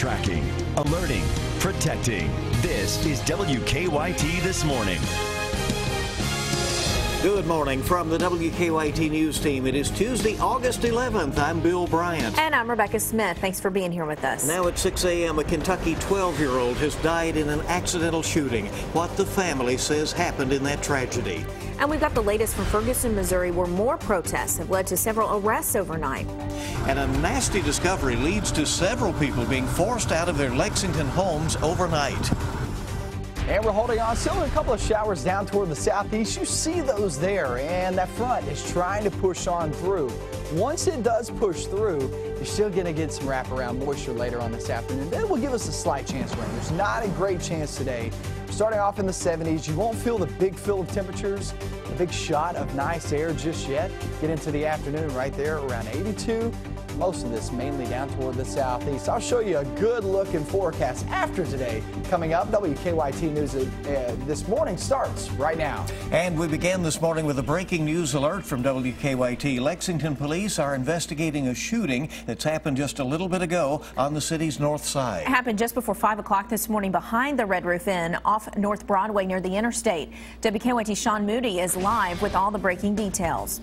Tracking, alerting, protecting. This is WKYT This Morning. Good morning from the WKYT News team. It is Tuesday, August 11th. I'm Bill Bryant. And I'm Rebecca Smith. Thanks for being here with us. Now at 6 a.m., a Kentucky 12-year-old has died in an accidental shooting. What the family says happened in that tragedy. And we've got the latest from Ferguson, Missouri, where more protests have led to several arrests overnight. And a nasty discovery leads to several people being forced out of their Lexington homes overnight. And we're holding on. Still a couple of showers down toward the southeast. You see those there, and that front is trying to push on through. Once it does push through, you're still going to get some wraparound moisture later on this afternoon. That will give us a slight chance of rain. There's not a great chance today. Starting off in the 70s, you won't feel the big fill of temperatures, the big shot of nice air just yet. Get into the afternoon right there around 82. Most of this mainly down toward the southeast. I'll show you a good looking forecast after today. Coming up, WKYT News this morning starts right now. And we began this morning with a breaking news alert from WKYT. Lexington police are investigating a shooting that's happened just a little bit ago on the city's north side. It happened just before 5 o'clock this morning behind the Red Roof Inn off North Broadway near the interstate. WKYT Sean Moody is live with all the breaking details.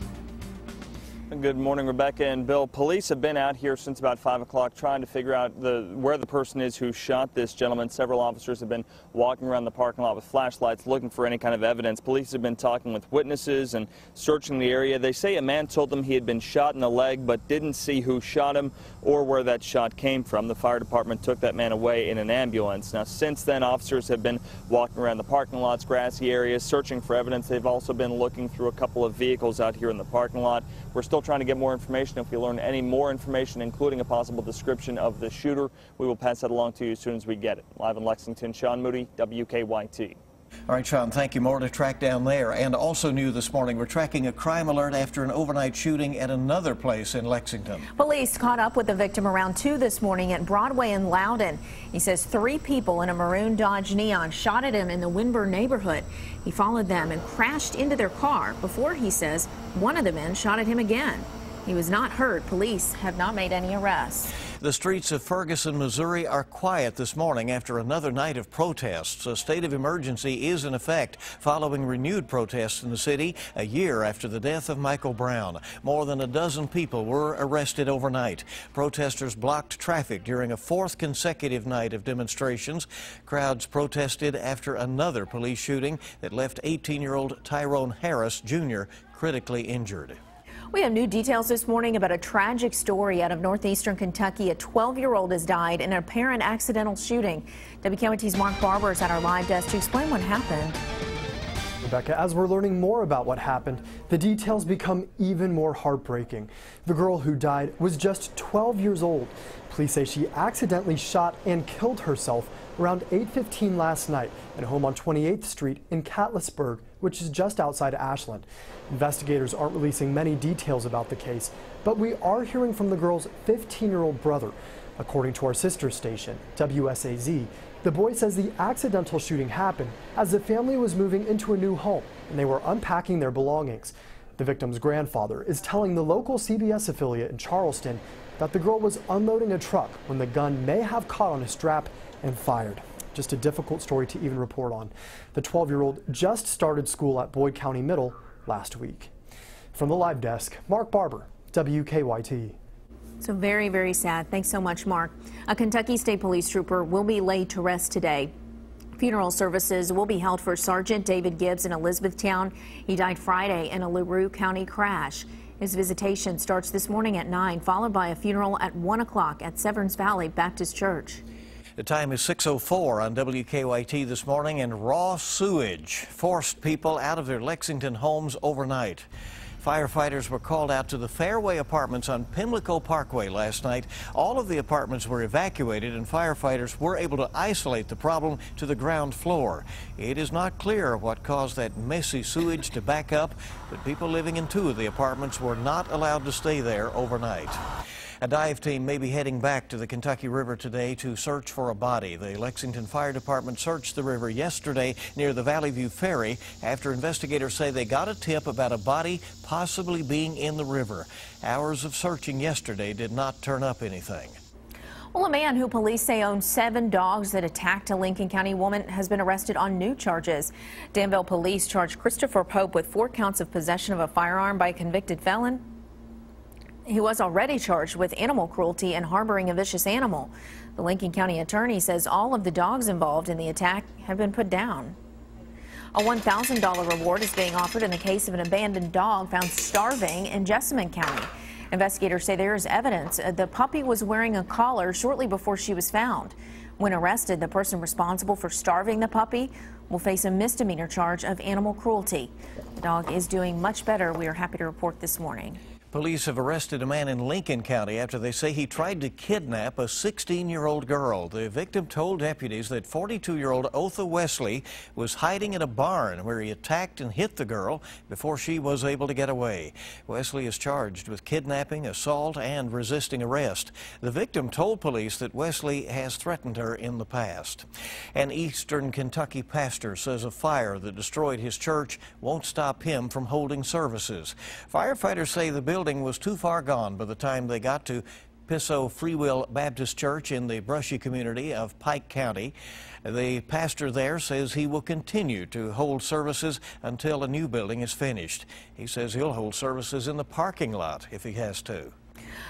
Good morning, Rebecca and Bill. Police have been out here since about 5 o'clock trying to figure out where the person is who shot this gentleman. Several officers have been walking around the parking lot with flashlights looking for any kind of evidence. Police have been talking with witnesses and searching the area. They say a man told them he had been shot in the leg but didn't see who shot him or where that shot came from. The fire department took that man away in an ambulance. Now, since then, officers have been walking around the parking lots, grassy areas, searching for evidence. They've also been looking through a couple of vehicles out here in the parking lot. We're still trying to get more information. If we learn any more information, including a possible description of the shooter, we will pass that along to you as soon as we get it. Live in Lexington, Sean Moody, WKYT. All right, Sean, thank you. More to track down there. And also new this morning, we're tracking a crime alert after an overnight shooting at another place in Lexington. Police caught up with the victim around 2 this morning at Broadway and Loudon. He says 3 people in a maroon Dodge Neon shot at him in the Winburn neighborhood. He followed them and crashed into their car before, he says, one of the men shot at him again. He was not hurt. Police have not made any arrests. The streets of Ferguson, Missouri are quiet this morning after another night of protests. A state of emergency is in effect following renewed protests in the city a year after the death of Michael Brown. More than a dozen people were arrested overnight. Protesters blocked traffic during a 4th consecutive night of demonstrations. Crowds protested after another police shooting that left 18-year-old Tyrone Harris Jr. critically injured. We have new details this morning about a tragic story out of northeastern Kentucky. A 12-year-old has died in an apparent accidental shooting. WKYT's Mark Barber is at our live desk to explain what happened. Rebecca, as we're learning more about what happened, the details become even more heartbreaking. The girl who died was just 12 years old. Police say she accidentally shot and killed herself around 8:15 last night at a home on 28th Street in Catlettsburg, which is just outside Ashland. Investigators aren't releasing many details about the case, but we are hearing from the girl's 15-year-old brother. According to our sister station, WSAZ, the boy says the accidental shooting happened as the family was moving into a new home and they were unpacking their belongings. The victim's grandfather is telling the local CBS affiliate in Charleston that the girl was unloading a truck when the gun may have caught on a strap and fired. Just a difficult story to even report on. The 12-year-old just started school at Boyd County Middle last week. From the live desk, Mark Barber, WKYT. So very, very sad. Thanks so much, Mark. A Kentucky State Police trooper will be laid to rest today. Funeral services will be held for Sergeant David Gibbs in Elizabethtown. He died Friday in a LaRue County crash. His visitation starts this morning at 9, followed by a funeral at 1 o'clock at Severns Valley Baptist Church. The time is 6:04 on WKYT this morning, and raw sewage forced people out of their Lexington homes overnight. Firefighters were called out to the Fairway Apartments on Pimlico Parkway last night. All of the apartments were evacuated, and firefighters were able to isolate the problem to the ground floor. It is not clear what caused that messy sewage to back up, but people living in 2 of the apartments were not allowed to stay there overnight. A dive team may be heading back to the Kentucky River today to search for a body. The Lexington Fire Department searched the river yesterday near the Valley View Ferry after investigators say they got a tip about a body possibly being in the river. Hours of searching yesterday did not turn up anything. Well, a man who police say owned 7 dogs that attacked a Lincoln County woman has been arrested on new charges. Danville police charged Christopher Pope with 4 counts of possession of a firearm by a convicted felon. He was already charged with animal cruelty and harboring a vicious animal. The Lincoln County attorney says all of the dogs involved in the attack have been put down. A $1,000 reward is being offered in the case of an abandoned dog found starving in Jessamine County. Investigators say there is evidence the puppy was wearing a collar shortly before she was found. When arrested, the person responsible for starving the puppy will face a misdemeanor charge of animal cruelty. The dog is doing much better, we are happy to report this morning. Police have arrested a man in Lincoln County after they say he tried to kidnap a 16-year-old girl. The victim told deputies that 42-year-old Otha Wesley was hiding in a barn where he attacked and hit the girl before she was able to get away. Wesley is charged with kidnapping, assault, and resisting arrest. The victim told police that Wesley has threatened her in the past. An eastern Kentucky pastor says a fire that destroyed his church won't stop him from holding services. Firefighters say the building was too far gone by the time they got to Pisso Free Will Baptist Church in the Brushy community of Pike County. The pastor there says he will continue to hold services until a new building is finished. He says he'll hold services in the parking lot if he has to.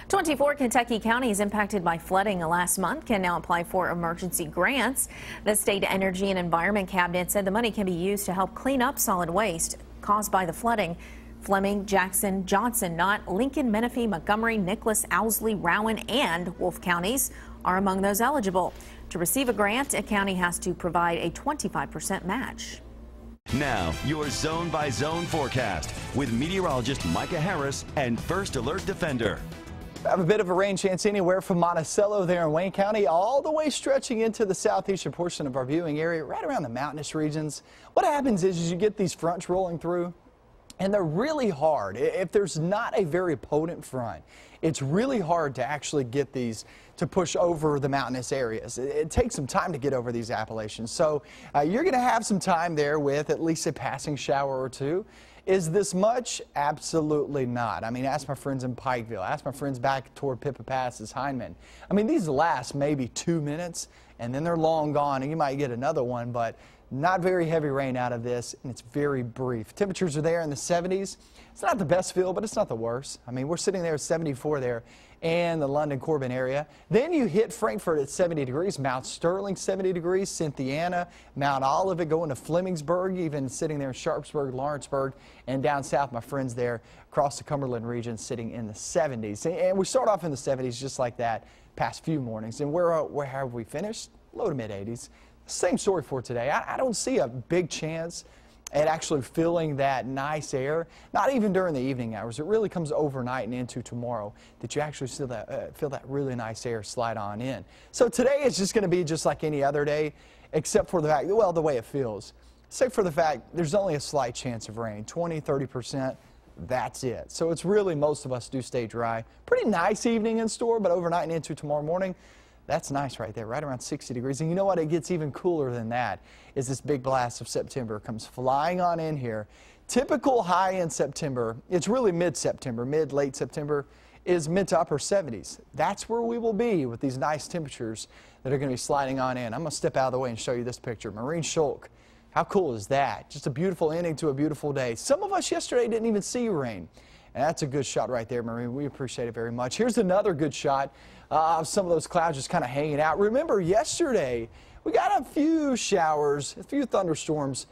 24 Kentucky counties impacted by flooding last month can now apply for emergency grants. The State Energy and Environment Cabinet said the money can be used to help clean up solid waste caused by the flooding. Fleming, Jackson, Johnson, Knott, Lincoln, Menifee, Montgomery, Nicholas, Owsley, Rowan, and Wolfe counties are among those eligible. To receive a grant, a county has to provide a 25% match. Now, your zone-by-zone forecast with meteorologist Micah Harris and First Alert Defender. I have a bit of a rain chance anywhere from Monticello there in Wayne County all the way stretching into the southeastern portion of our viewing area, right around the mountainous regions. What happens is you get these fronts rolling through, and they're really hard. If there's not a very potent front, it's really hard to actually get these to push over the mountainous areas. It takes some time to get over these Appalachians. So you're going to have some time there with at least a passing shower or two. Is this much? Absolutely not. I mean, ask my friends in Pikeville. Ask my friends back toward Pippa Pass's Hindman. I mean, these last maybe 2 minutes, and then they're long gone, and you might get another one, but not very heavy rain out of this, and it's very brief. Temperatures are there in the 70s. It's not the best feel, but it's not the worst. I mean, we're sitting there at 74 there in the London-Corbin area. Then you hit Frankfort at 70 degrees, Mount Sterling 70 degrees, Cynthiana, Mount Olivet going to Flemingsburg, even sitting there in Sharpsburg, Lawrenceburg, and down south, my friends there across the Cumberland region sitting in the 70s. And we start off in the 70s just like that past few mornings. And where have we finished? Low to mid 80s. Same story for today. I don't see a big chance at actually feeling that nice air, not even during the evening hours. It really comes overnight and into tomorrow that you actually feel that really nice air slide on in. So today is just going to be just like any other day, except for the fact, well, the way it feels. Except for the fact there's only a slight chance of rain, 20–30%. That's it. So it's really, most of us do stay dry. Pretty nice evening in store, but overnight and into tomorrow morning, that's nice right there, right around 60 degrees. And you know what? It gets even cooler than that is this big blast of September comes flying on in here. Typical high in September, it's really mid-September, late September, is mid to upper 70s. That's where we will be with these nice temperatures that are going to be sliding on in. I'm going to step out of the way and show you this picture. Marine Shulk. How cool is that? Just a beautiful ending to a beautiful day. Some of us yesterday didn't even see rain. And that's a good shot right there, Marie. We appreciate it very much. Here's another good shot of some of those clouds just kind of hanging out. Remember, yesterday we got a few showers, a few thunderstorms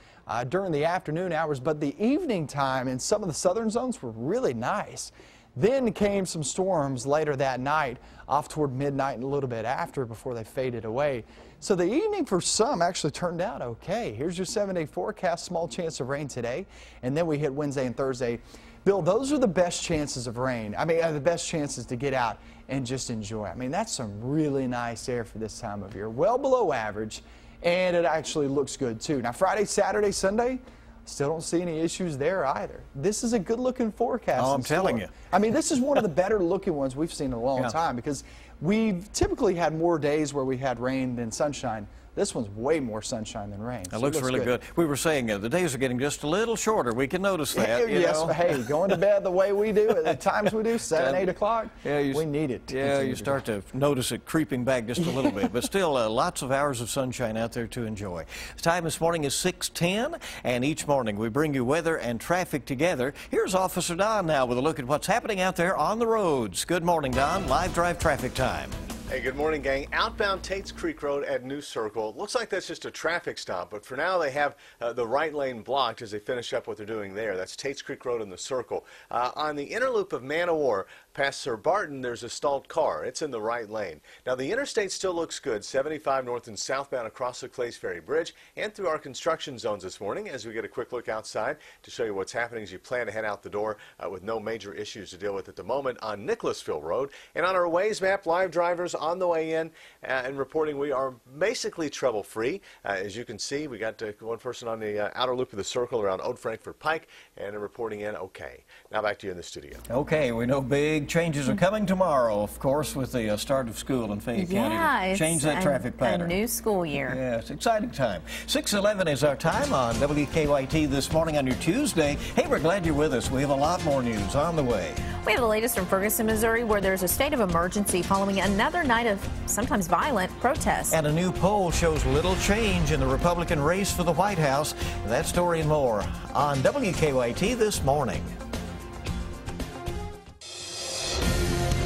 during the afternoon hours, but the evening time in some of the southern zones were really nice. Then came some storms later that night, off toward midnight and a little bit after before they faded away. So the evening for some actually turned out okay. Here's your 7-day forecast, small chance of rain today, and then we hit Wednesday and Thursday. Bill, those are the best chances of rain. I mean, the best chances to get out and just enjoy. I mean, that's some really nice air for this time of year. Well below average, and it actually looks good too. Now, Friday, Saturday, Sunday, still don't see any issues there either. This is a good-looking forecast. Oh, I'm telling you. I mean, this is one of the better-looking ones we've seen in a long time because we've typically had more days where we had rain than sunshine This one's way more sunshine than rain. It looks really good. We were saying the days are getting just a little shorter. We can notice that. Yes, hey, going to bed the way we do at the times we do, 7, 8 o'clock, we need it. Yeah, you start to notice it creeping back just a little bit, but still lots of hours of sunshine out there to enjoy. The time this morning is 6:10, and each morning we bring you weather and traffic together. Here's Officer Don now with a look at what's happening out there on the roads. Good morning, Don. Live drive traffic time. Hey, good morning, gang. Outbound Tates Creek Road at New Circle. Looks like that's just a traffic stop, but for now they have the right lane blocked as they finish up what they're doing there. That's Tates Creek Road in the Circle. On the inner loop of Man o' War, past Sir Barton, there's a stalled car. It's in the right lane. Now, the interstate still looks good, 75 north and southbound across the Clays Ferry Bridge and through our construction zones this morning as we get a quick look outside to show you what's happening as you plan to head out the door with no major issues to deal with at the moment on Nicholasville Road. And on our Waze map, live drivers on the way in and reporting we are basically trouble-free. As you can see, we got one person on the outer loop of the Circle around Old Frankfort Pike and reporting in okay. Now back to you in the studio. Okay, we know big changes are coming tomorrow, of course, with the start of school in Fayette County to change that traffic pattern. A new school year. Yeah, it's exciting time. 6:11 is our time on WKYT this morning on your Tuesday. Hey, we're glad you're with us. We have a lot more news on the way. We have the latest from Ferguson, Missouri, where there's a state of emergency following another night of sometimes violent protests. And a new poll shows little change in the Republican race for the White House. That story and more on WKYT this morning.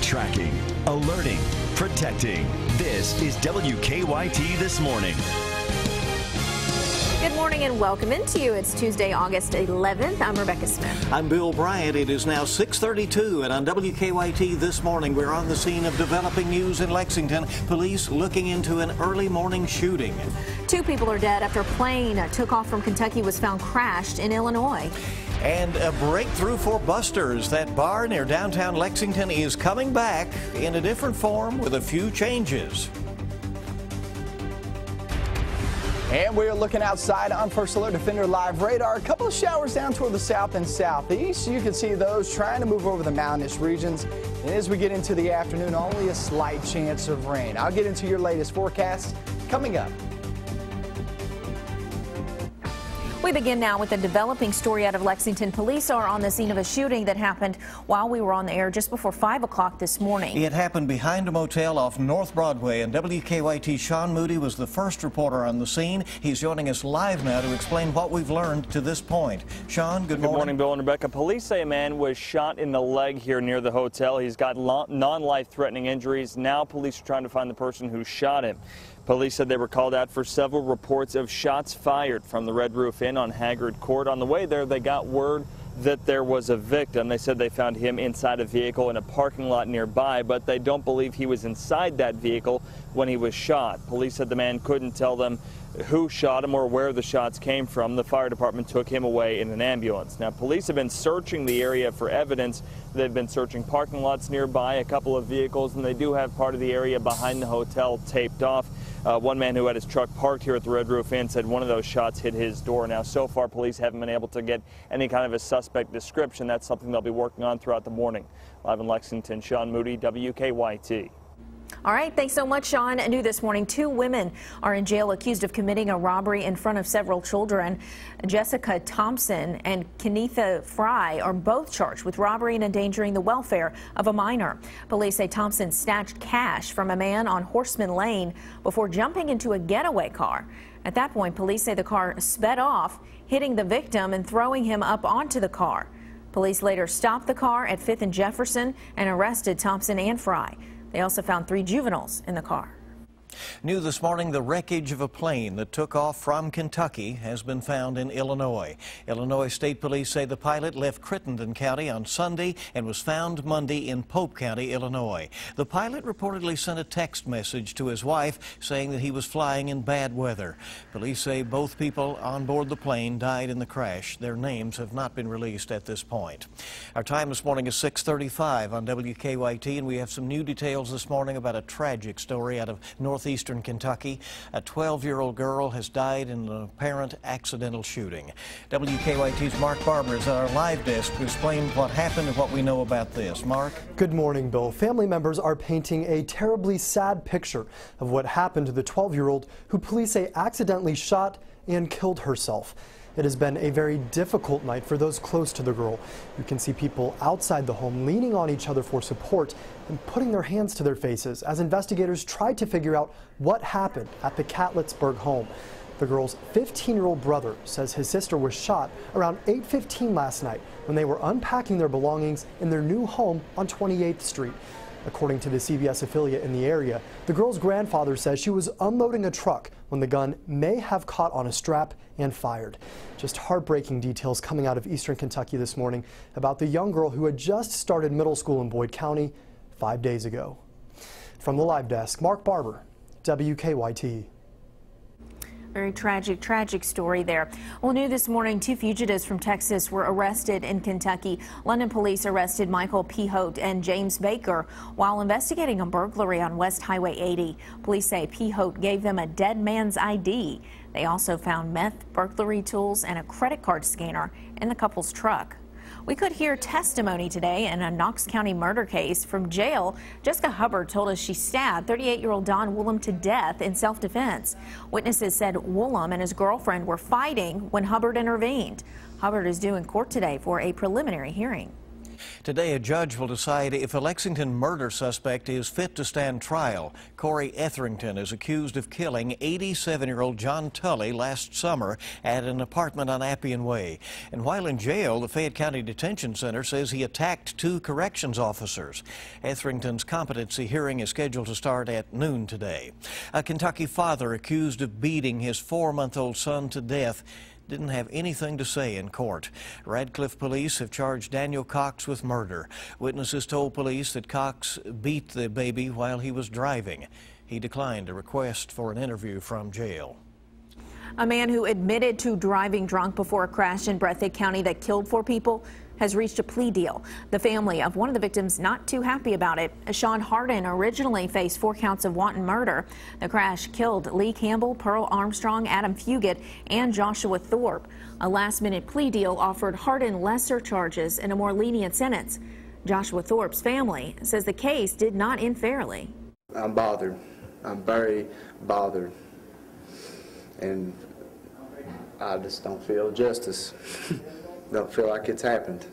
Tracking, alerting, protecting. This is WKYT This Morning. Good morning and welcome into you. It's Tuesday, August 11th. I'm Rebecca Smith. I'm Bill Bryant. It is now 6:32, and on WKYT this morning, we're on the scene of developing news in Lexington. Police looking into an early morning shooting. 2 people are dead after a plane took off from Kentucky was found crashed in Illinois. And a breakthrough for Buster's. That bar near downtown Lexington is coming back in a different form with a few changes. And we're looking outside on First Alert Defender Live radar. A couple of showers down toward the south and southeast. You can see those trying to move over the mountainous regions. And as we get into the afternoon, only a slight chance of rain. I'll get into your latest forecast coming up. We begin now with a developing story out of Lexington. Police are on the scene of a shooting that happened while we were on the air just before 5 o'clock this morning. It happened behind a motel off North Broadway, and WKYT's Sean Moody was the first reporter on the scene. He's joining us live now to explain what we've learned to this point. Sean, good morning. Good morning, Bill and Rebecca. Police say a man was shot in the leg here near the hotel. He's got non-life-threatening injuries. Now police are trying to find the person who shot him. Police said they were called out for several reports of shots fired from the Red Roof Inn on Haggard Court. On the way there, they got word that there was a victim. They said they found him inside a vehicle in a parking lot nearby, but they don't believe he was inside that vehicle when he was shot. Police said the man couldn't tell them who shot him or where the shots came from. The fire department took him away in an ambulance. Now, police have been searching the area for evidence. They've been searching parking lots nearby, a couple of vehicles, and they do have part of the area behind the hotel taped off. One man who had his truck parked here at the Red Roof Inn said one of those shots hit his door. Now, so far, police haven't been able to get any kind of a suspect description. That's something they'll be working on throughout the morning. Live in Lexington, Sean Moody, WKYT. All right, thanks so much, Sean. New this morning, 2 women are in jail accused of committing a robbery in front of several children. Jessica Thompson and Kenetha Fry are both charged with robbery and endangering the welfare of a minor. Police say Thompson snatched cash from a man on Horseman Lane before jumping into a getaway car. At that point, police say the car sped off, hitting the victim and throwing him up onto the car. Police later stopped the car at 5th and Jefferson and arrested Thompson and Fry. They also found 3 juveniles in the car. New this morning, the wreckage of a plane that took off from Kentucky has been found in Illinois. Illinois State Police say the pilot left Crittenden County on Sunday and was found Monday in Pope County, Illinois. The pilot reportedly sent a text message to his wife saying that he was flying in bad weather. Police say both people on board the plane died in the crash. Their names have not been released at this point. Our time this morning is 6:35 on WKYT, and we have some new details this morning about a tragic story out of Northeast southeastern Kentucky. A 12-year-old girl has died in an apparent accidental shooting. WKYT's Mark Barber is at our live desk to explain what happened and what we know about this. Mark? Good morning, Bill. Family members are painting a terribly sad picture of what happened to the 12-year-old who police say accidentally shot and killed herself. It has been a very difficult night for those close to the girl. You can see people outside the home leaning on each other for support and putting their hands to their faces as investigators tried to figure out what happened at the Catlettsburg home. The girl's 15-year-old brother says his sister was shot around 8:15 last night when they were unpacking their belongings in their new home on 28th Street. According to the CBS affiliate in the area, the girl's grandfather says she was unloading a truck when the gun may have caught on a strap and fired. Just heartbreaking details coming out of eastern Kentucky this morning about the young girl who had just started middle school in Boyd County 5 days ago. From the live desk, Mark Barber, WKYT. Very tragic story there. Well, new this morning, 2 fugitives from Texas were arrested in Kentucky. London police arrested Michael Pehote and James Baker while investigating a burglary on West Highway 80. Police say Pehote gave them a dead man's ID. They also found meth, burglary tools, and a credit card scanner in the couple's truck. We could hear testimony today in a Knox County murder case. From jail, Jessica Hubbard told us she stabbed 38-year-old Don Woolham to death in self-defense. Witnesses said Woolham and his girlfriend were fighting when Hubbard intervened. Hubbard is due in court today for a preliminary hearing. Today, a judge will decide if a Lexington murder suspect is fit to stand trial. Corey Etherington is accused of killing 87-year-old John Tully last summer at an apartment on Appian Way. And while in jail, the Fayette County Detention Center says he attacked 2 corrections officers. Etherington's competency hearing is scheduled to start at noon today. A Kentucky father accused of beating his 4-month-old son to death didn't have anything to say in court. Radcliffe police have charged Daniel Cox with murder. Witnesses told police that Cox beat the baby while he was driving. He declined a request for an interview from jail. A man who admitted to driving drunk before a crash in Breathitt County that killed 4 people has reached a plea deal. The family of one of the victims not too happy about it. Sean Hardin originally faced 4 counts of wanton murder. The crash killed Lee Campbell, Pearl Armstrong, Adam Fugit, and Joshua Thorpe. A last-minute plea deal offered Hardin lesser charges and a more lenient sentence. Joshua Thorpe's family says the case did not end fairly. I'm bothered. I'm very bothered. And I just don't feel justice. Don't feel like it's happened.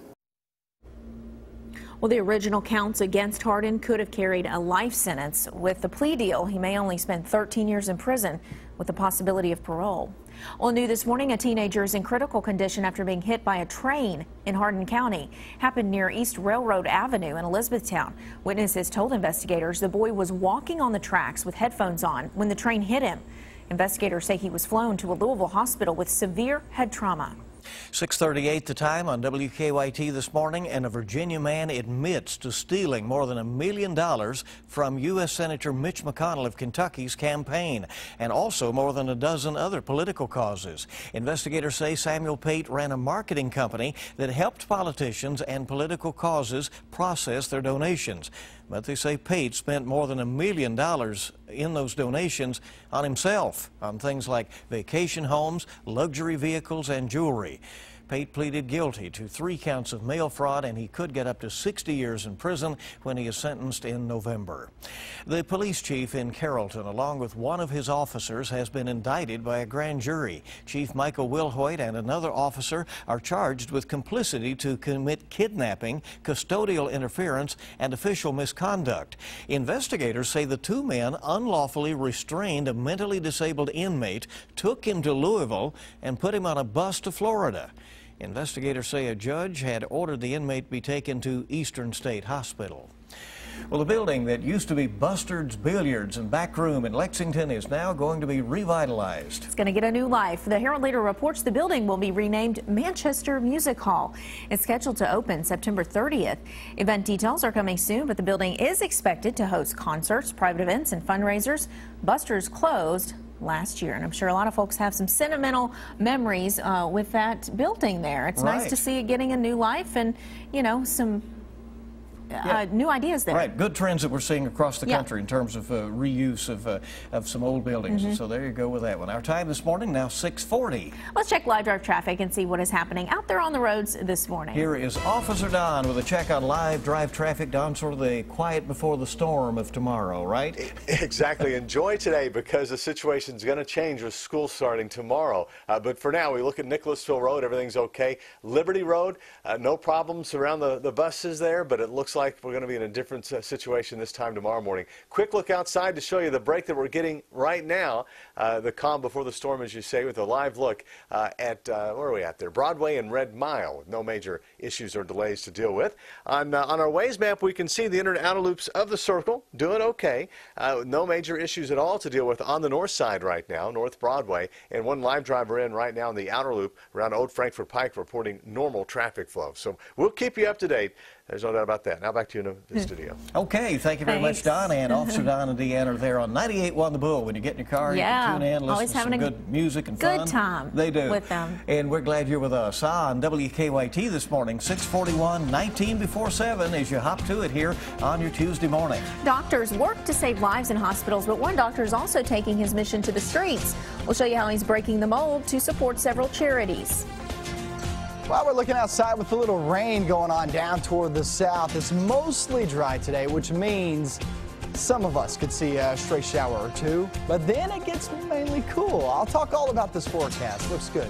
Well, the original counts against Hardin could have carried a life sentence. With the plea deal, he may only spend 13 years in prison with the possibility of parole. Well, new this morning, a teenager is in critical condition after being hit by a train in Hardin County. Happened near East Railroad Avenue in Elizabethtown. Witnesses told investigators the boy was walking on the tracks with headphones on when the train hit him. Investigators say he was flown to a Louisville hospital with severe head trauma. 6:38 the time on WKYT this morning, and a Virginia man admits to stealing more than $1 million from U.S. Senator Mitch McConnell of Kentucky's campaign, and also more than a dozen other political causes. Investigators say Samuel Pate ran a marketing company that helped politicians and political causes process their donations. But they say Pate spent more than $1 million in those donations on himself, on things like vacation homes, luxury vehicles, and jewelry. Pate pleaded guilty to 3 counts of mail fraud, and he could get up to 60 years in prison when he is sentenced in November. The police chief in Carrollton, along with one of his officers, has been indicted by a grand jury. Chief Michael Wilhoit and another officer are charged with complicity to commit kidnapping, custodial interference, and official misconduct. Investigators say the 2 men unlawfully restrained a mentally disabled inmate, took him to Louisville, and put him on a bus to Florida. Investigators say a judge had ordered the inmate be taken to Eastern State Hospital. Well, the building that used to be Buster's Billiards and Back Room in Lexington is now going to be revitalized. It's going to get a new life. The Herald Leader reports the building will be renamed Manchester Music Hall. It's scheduled to open September 30th. Event details are coming soon, but the building is expected to host concerts, private events, and fundraisers. Buster's closed last year, and I'm sure a lot of folks have some sentimental memories with that building there. It's nice to see it getting a new life and, you know, some new ideas there. Right, good trends that we're seeing across the country in terms of reuse of some old buildings. And so there you go with that one. Our time this morning, now 6:40. Let's check live drive traffic and see what is happening out there on the roads this morning. Here is Officer Don with a check on live drive traffic. Don, sort of the quiet before the storm of tomorrow, right? Exactly. Enjoy today because the situation's going to change with school starting tomorrow. But for now, we look at Nicholasville Road. Everything's okay. Liberty Road, no problems around the buses there, but it looks like we're going to be in a different situation this time tomorrow morning. Quick look outside to show you the break that we're getting right now, the calm before the storm, as you say, with a live look at, where are we at there? Broadway and Red Mile, with no major issues or delays to deal with. On our Waze map, we can see the inner and outer loops of the circle doing okay. No major issues at all to deal with on the north side right now, North Broadway, and one live driver in right now in the outer loop around Old Frankfort Pike reporting normal traffic flow. So we'll keep you up to date. There's no doubt about that. Now back to you in the studio. Okay, thank you very much, Don. And Officer Don and Deanna are there on 98.1 The Bull. When you get in your car, you can tune in, listen to some good music and fun. Good time. They do. With them. And we're glad you're with us on WKYT this morning, 6:41, 19 before 7, as you hop to it here on your Tuesday morning. Doctors work to save lives in hospitals, but one doctor is also taking his mission to the streets. We'll show you how he's breaking the mold to support several charities. While we're looking outside with a little rain going on down toward the south, it's mostly dry today, which means some of us could see a stray shower or two, but then it gets mainly cool. I'll talk all about this forecast. Looks good.